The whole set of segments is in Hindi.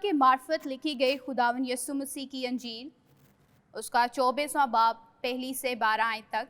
के मार्फत लिखी गई खुदावन यीशु मसीह की अंजील, उसका 24वां बाब 1 से 12 आयत तक।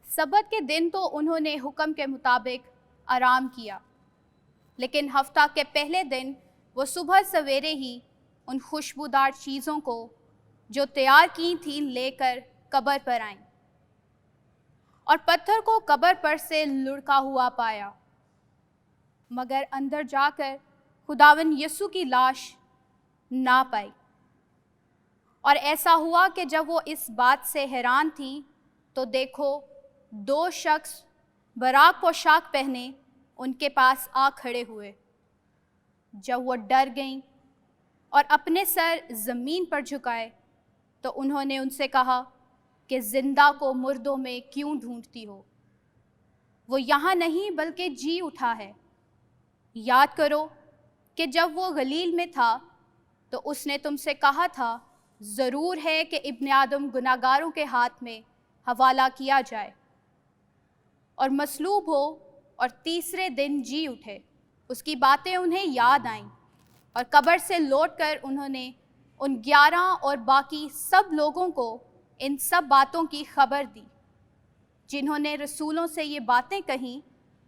सबत के दिन तो उन्होंने हुक्म के मुताबिक आराम किया, लेकिन हफ्ता के पहले दिन वो सुबह सवेरे ही उन खुशबूदार चीज़ों को जो तैयार की थी लेकर कब्र पर आईं और पत्थर को कब्र पर से लुढ़का हुआ पाया, मगर अंदर जाकर खुदावन यीशु की लाश ना पाई। और ऐसा हुआ कि जब वो इस बात से हैरान थी तो देखो, 2 शख्स बराक पोशाक पहने उनके पास आ खड़े हुए। जब वो डर गईं और अपने सर ज़मीन पर झुकाए तो उन्होंने उनसे कहा कि जिंदा को मुर्दों में क्यों ढूंढती हो? वो यहाँ नहीं बल्कि जी उठा है। याद करो कि जब वो गलील में था तो उसने तुमसे कहा था, ज़रूर है कि इब्ने आदम गुनाहगारों के हाथ में हवाला किया जाए और मसलूब हो और तीसरे दिन जी उठे। उसकी बातें उन्हें याद आईं और कब्र से लौटकर उन्होंने उन 11 और बाकी सब लोगों को इन सब बातों की खबर दी। जिन्होंने रसूलों से ये बातें कहीं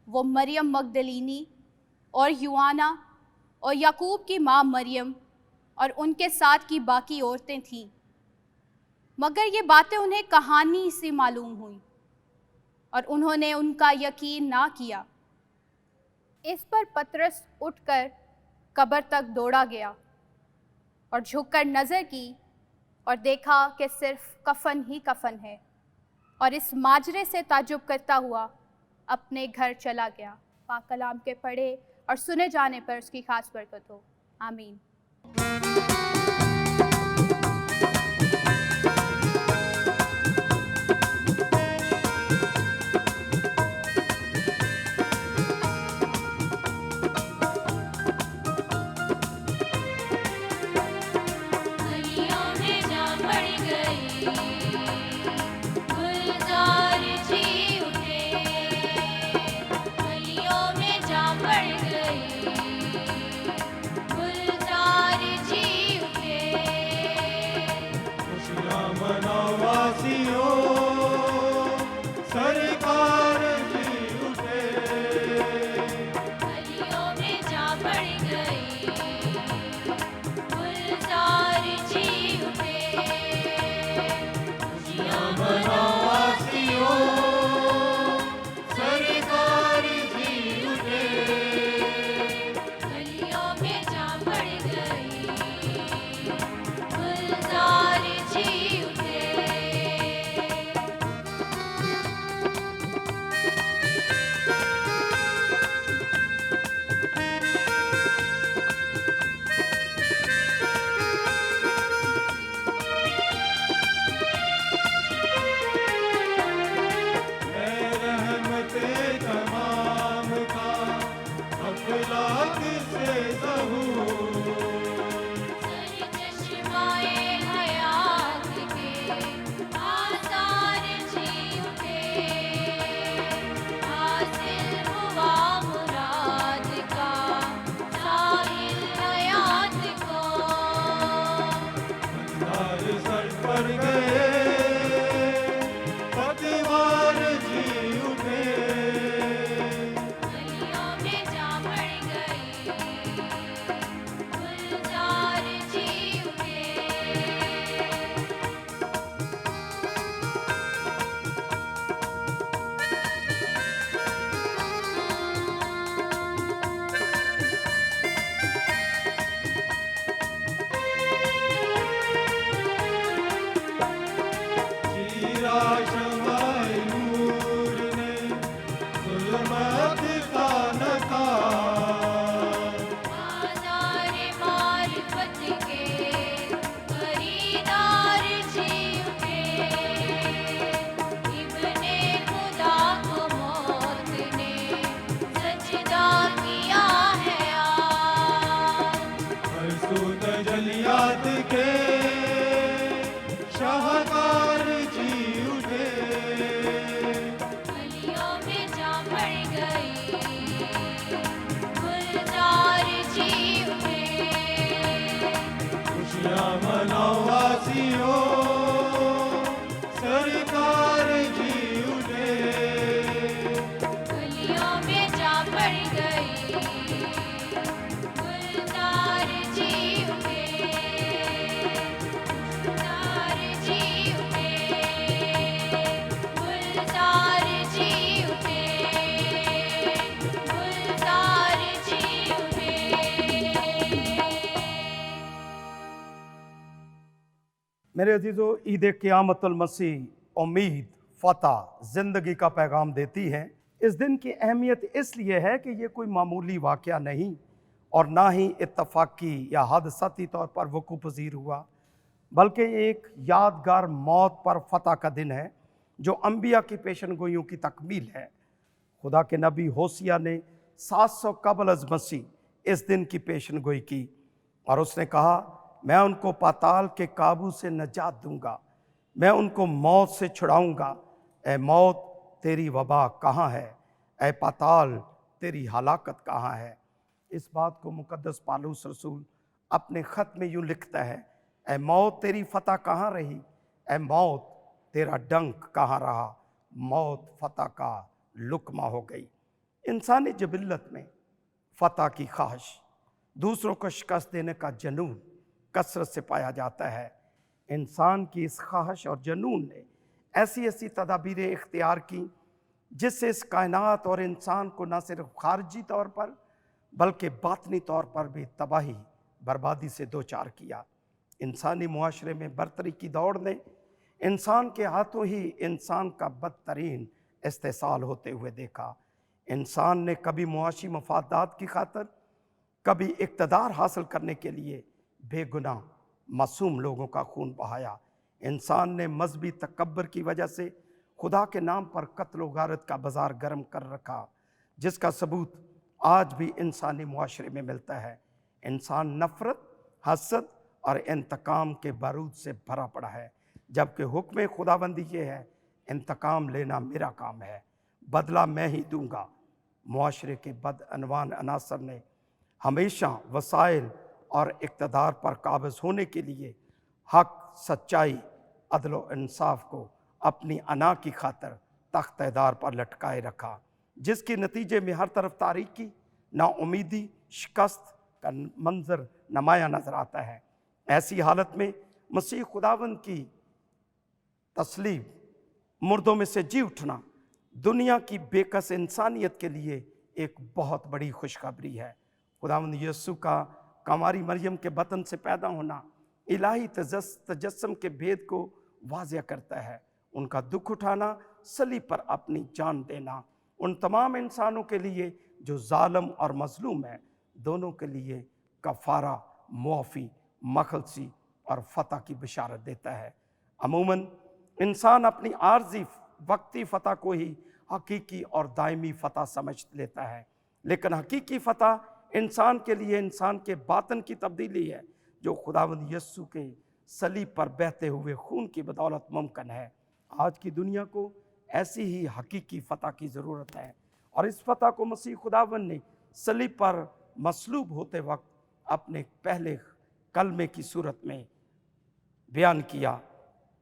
वो मरियम मगदलीनी और यूआना और याकूब की माँ मरियम और उनके साथ की बाकी औरतें थीं। मगर ये बातें उन्हें कहानी सी मालूम हुई और उन्होंने उनका यकीन ना किया। इस पर पतरस उठकर कब्र तक दौड़ा गया और झुककर नज़र की और देखा कि सिर्फ कफन ही कफन है, और इस माजरे से ताज्जुब करता हुआ अपने घर चला गया। पाक कलाम के पढ़े और सुने जाने पर उसकी खास बरकत हो। आमीन। गुलजार जी उठे, गलियों में जा पड़ गई, गुलजार जी उठे, गुलजार जी उठे, गुलजार जी उठे, गुलजार जी उठे। मेरे अजीज़ों, ईद क़यामतुल मसीह उम्मीद, फ़तह, ज़िंदगी का पैगाम देती है। इस दिन की अहमियत इसलिए है कि ये कोई मामूली वाक़या नहीं और ना ही इत्तफ़ाक़ी या हादसाती तौर पर वक़ूअ पज़ीर हुआ, बल्कि एक यादगार मौत पर फ़तह का दिन है जो अंबिया की पेशनगोइयों की तकमील है। खुदा के नबी होसिया ने 700 कबल अज़ मसीह इस दिन की पेशनगोई की और उसने कहा, मैं उनको पाताल के काबू से नजात दूंगा, मैं उनको मौत से छुड़ाऊंगा। ए मौत, तेरी वबा कहाँ है? ए पाताल, तेरी हलाकत कहाँ है? इस बात को मुकद्दस पालूस रसूल अपने ख़त में यूँ लिखता है, ए मौत, तेरी फ़तह कहाँ रही? ए मौत, तेरा डंक कहाँ रहा? मौत फ़तह का लुकमा हो गई। इंसानी जबिल्लत में फ़तह की ख्वाहिश, दूसरों को शिकस्त देने का जनून कसरत से पाया जाता है। इंसान की इस ख्वाहिश और जनून ने ऐसी ऐसी तदाबीरें इख्तियार की जिससे इस कायनात और इंसान को न सिर्फ खारजी तौर पर बल्कि बातनी तौर पर भी तबाही बर्बादी से दो चार किया। इंसानी मुआशरे में बरतरी की दौड़ ने इंसान के हाथों ही इंसान का बदतरीन इस्तेसाल होते हुए देखा। इंसान ने कभी मुआशी मफादात की खातर, कभी इक़्तिदार हासिल करने के लिए बेगुनाह मासूम लोगों का खून बहाया। इंसान ने मजहबी तकब्बर की वजह से खुदा के नाम पर कत्ल व गारत का बाजार गर्म कर रखा, जिसका सबूत आज भी इंसानी मुआशरे में मिलता है। इंसान नफ़रत, हसद और इंतकाम के बारूद से भरा पड़ा है, जबकि हुक्म खुदाबंदी ये है, इंतकाम लेना मेरा काम है, बदला मैं ही दूंगा। मुआशरे के बदअनवान अनासर ने हमेशा वसाइल और इक़्तिदार पर काबिज़ होने के लिए हक, सच्चाई, अदल व इंसाफ को अपनी अना की खातर तख्तेदार पर लटकाए रखा, जिसके नतीजे में हर तरफ तारीकी, नाउमीदी, शिकस्त का मंजर नुमाया नज़र आता है। ऐसी हालत में मसीह खुदावंद की तस्लीम, मुर्दों में से जी उठना, दुनिया की बेकस इंसानियत के लिए एक बहुत बड़ी खुशखबरी है। खुदावंद यीशु का कामारी मरियम के बतन से पैदा होना इलाही तजस्सम के भेद को वाज़िया करता है। उनका दुख उठाना, सलीब पर अपनी जान देना, उन तमाम इंसानों के लिए जो जालिम और मजलूम है, दोनों के लिए कफ़ारा, मुआफ़ी, मखलसी और फ़तह की बिशारत देता है। अमूमन इंसान अपनी आर्जी वक्ती फ़तह को ही हकीकी और दायमी फ़तह समझ लेता है, लेकिन हकीकी फ़तह इंसान के लिए इंसान के बातन की तब्दीली है, जो खुदावंद यीशु के सलीब पर बहते हुए खून की बदौलत मुमकिन है। आज की दुनिया को ऐसी ही हकीकी फ़तह की ज़रूरत है और इस फ़तह को मसीह खुदावंद ने सलीब पर मसलूब होते वक्त अपने पहले कलमे की सूरत में बयान किया,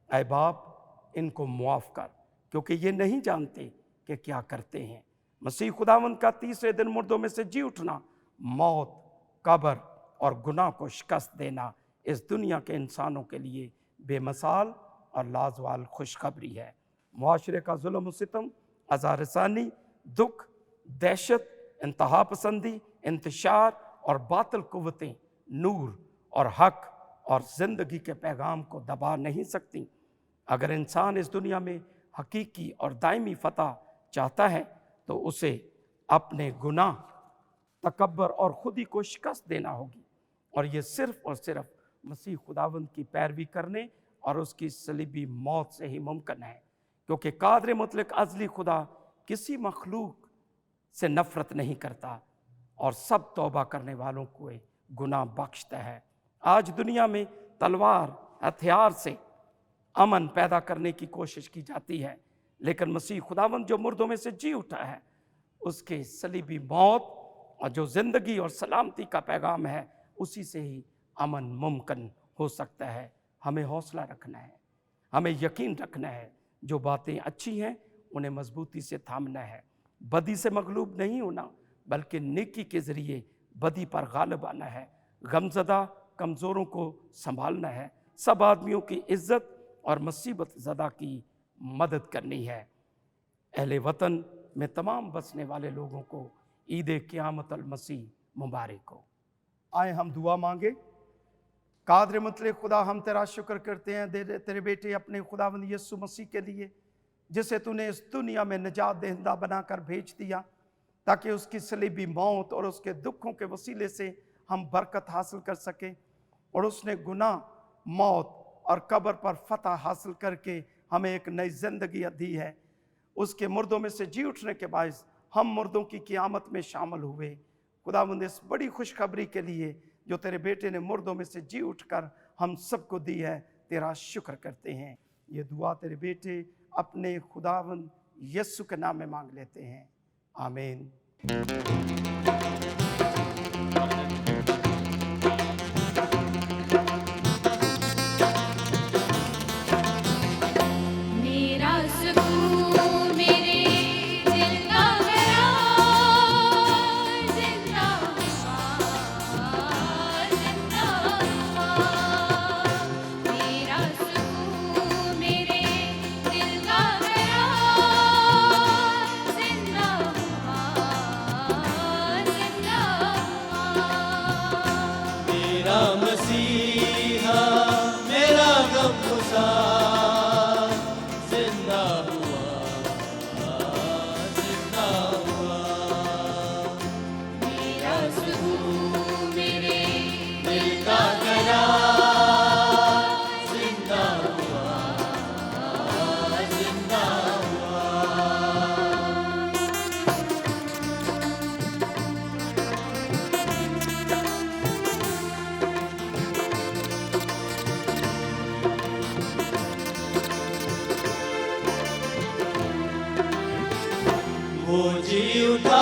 ऐ बाप, इनको मुआफ़ कर, क्योंकि ये नहीं जानते कि क्या करते हैं। मसीह खुदावंद का तीसरे दिन मुर्दों में से जी उठना, मौत, कब्र और गुनाह को शिकस्त देना इस दुनिया के इंसानों के लिए बेमिसाल और लाजवाल खुशखबरी है। मुआशरे का जुल्म सितम, अज़ारसानी, दुख, दहशत, इंतहा पसंदी, इंतशार और बातिल कुव्वतें नूर और हक और ज़िंदगी के पैगाम को दबा नहीं सकती। अगर इंसान इस दुनिया में हकीकी और दायमी फ़तह चाहता है तो उसे अपने गुनाह, तकब्बर और खुदी को शिकस्त देना होगी, और ये सिर्फ़ और सिर्फ मसीह खुदावंद की पैरवी करने और उसकी सलीबी मौत से ही मुमकिन है, क्योंकि कादिर मुतलक अज़ली खुदा किसी मखलूक से नफ़रत नहीं करता और सब तौबा करने वालों को गुनाह बख्शता है। आज दुनिया में तलवार, हथियार से अमन पैदा करने की कोशिश की जाती है, लेकिन मसीह खुदावंद जो मुर्दों में से जी उठा है, उसके सलीबी मौत और जो ज़िंदगी और सलामती का पैगाम है, उसी से ही अमन मुमकिन हो सकता है। हमें हौसला रखना है, हमें यकीन रखना है, जो बातें अच्छी हैं उन्हें मजबूती से थामना है, बदी से मगलूब नहीं होना बल्कि नेकी के ज़रिए बदी पर गालिब आना है, गमज़दा कमज़ोरों को संभालना है, सब आदमियों की इज़्ज़त और मुसीबत ज़दा की मदद करनी है। अहले वतन में तमाम बसने वाले लोगों को ईद क़यामत अल मसीह मुबारक हो। आए हम दुआ मांगे। कादर मुतले खुदा, हम तेरा शुक्र करते हैं तेरे बेटे अपने खुदावंद यीशु मसीह के लिए, जिसे तूने इस दुनिया में निजात दहिंदा बनाकर भेज दिया ताकि उसकी सलीबी मौत और उसके दुखों के वसीले से हम बरकत हासिल कर सकें। और उसने गुनाह, मौत और कब्र पर फतह हासिल करके हमें एक नई ज़िंदगी दी है। उसके मुर्दों में से जी उठने के बायस हम मुर्दों की क़यामत में शामिल हुए। खुदावंद, इस बड़ी खुशखबरी के लिए जो तेरे बेटे ने मुर्दों में से जी उठकर हम सबको दी है, तेरा शुक्र करते हैं। ये दुआ तेरे बेटे अपने खुदावंद यीशु के नाम में मांग लेते हैं, आमीन। मेरा सुकून मेरे दिल का करार जिंदा हुआ मेरा सुकून मेरे दिल का करार जिंदा हुआ मेरा मसीहा मेरा गमगुसार जिंदा हुआ, जिंदा हुआ। मेरा सुकून मेरे दिल का करार जिंदा हुआ, जिंदा हुआ। वो जी उठा